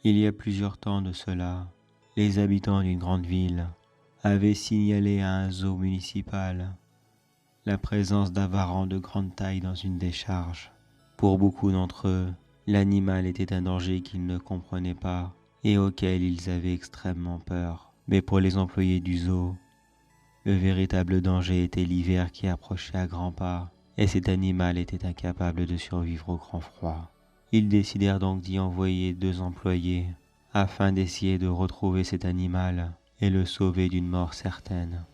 Il y a plusieurs temps de cela, les habitants d'une grande ville avaient signalé à un zoo municipal la présence d'un varan de grande taille dans une décharge. Pour beaucoup d'entre eux, l'animal était un danger qu'ils ne comprenaient pas et auquel ils avaient extrêmement peur. Mais pour les employés du zoo, le véritable danger était l'hiver qui approchait à grands pas et cet animal était incapable de survivre au grand froid. Ils décidèrent donc d'y envoyer 2 employés afin d'essayer de retrouver cet animal et le sauver d'une mort certaine.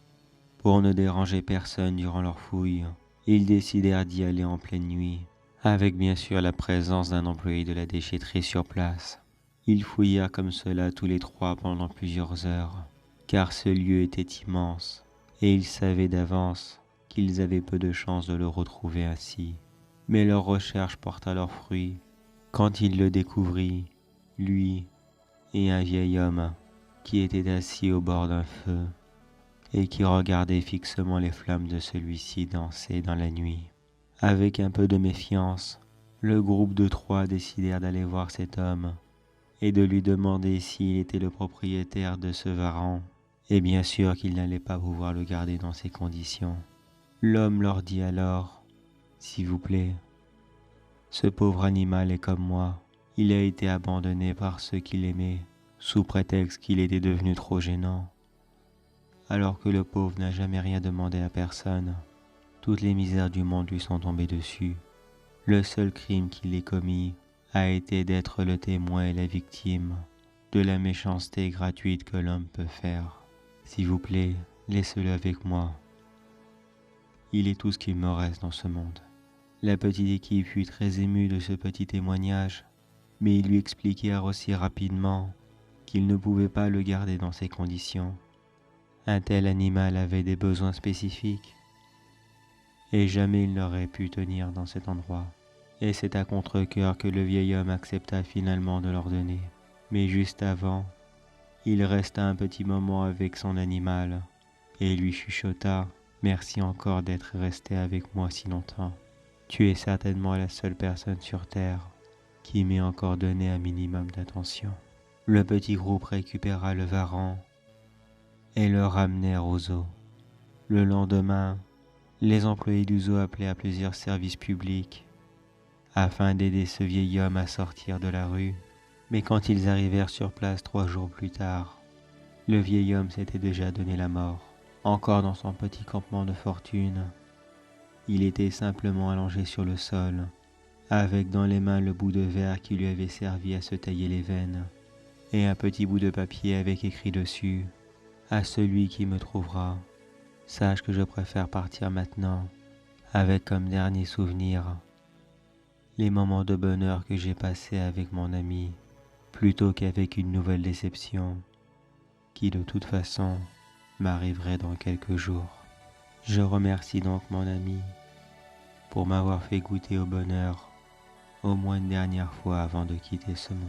Pour ne déranger personne durant leur fouille, ils décidèrent d'y aller en pleine nuit, avec bien sûr la présence d'un employé de la déchetterie sur place. Ils fouillèrent comme cela tous les 3 pendant plusieurs heures, car ce lieu était immense, et ils savaient d'avance qu'ils avaient peu de chances de le retrouver ainsi. Mais leur recherche porta leurs fruits, quand il le découvrit, lui et un vieil homme qui était assis au bord d'un feu et qui regardait fixement les flammes de celui-ci danser dans la nuit. Avec un peu de méfiance, le groupe de 3 décidèrent d'aller voir cet homme et de lui demander s'il était le propriétaire de ce varan, et bien sûr qu'il n'allait pas pouvoir le garder dans ces conditions. L'homme leur dit alors, « S'il vous plaît, ce pauvre animal est comme moi, il a été abandonné par ceux qui l'aimaient, sous prétexte qu'il était devenu trop gênant. Alors que le pauvre n'a jamais rien demandé à personne, toutes les misères du monde lui sont tombées dessus. Le seul crime qu'il ait commis a été d'être le témoin et la victime de la méchanceté gratuite que l'homme peut faire. S'il vous plaît, laissez-le avec moi. Il est tout ce qu'il me reste dans ce monde. » La petite équipe fut très émue de ce petit témoignage, mais ils lui expliquèrent aussi rapidement qu'ils ne pouvaient pas le garder dans ces conditions. Un tel animal avait des besoins spécifiques, et jamais il n'aurait pu tenir dans cet endroit. Et c'est à contre-cœur que le vieil homme accepta finalement de leur donner. Mais juste avant, il resta un petit moment avec son animal, et lui chuchota « Merci encore d'être resté avec moi si longtemps. Tu es certainement la seule personne sur Terre qui m'ait encore donné un minimum d'attention. » Le petit groupe récupéra le varan et le ramenèrent au zoo. Le lendemain, les employés du zoo appelèrent plusieurs services publics afin d'aider ce vieil homme à sortir de la rue. Mais quand ils arrivèrent sur place 3 jours plus tard, le vieil homme s'était déjà donné la mort. Encore dans son petit campement de fortune, il était simplement allongé sur le sol, avec dans les mains le bout de verre qui lui avait servi à se tailler les veines, et un petit bout de papier avec écrit dessus « À celui qui me trouvera, sache que je préfère partir maintenant, avec comme dernier souvenir les moments de bonheur que j'ai passés avec mon ami, plutôt qu'avec une nouvelle déception, qui de toute façon m'arriverait dans quelques jours. Je remercie donc mon ami pour m'avoir fait goûter au bonheur au moins une dernière fois avant de quitter ce monde. »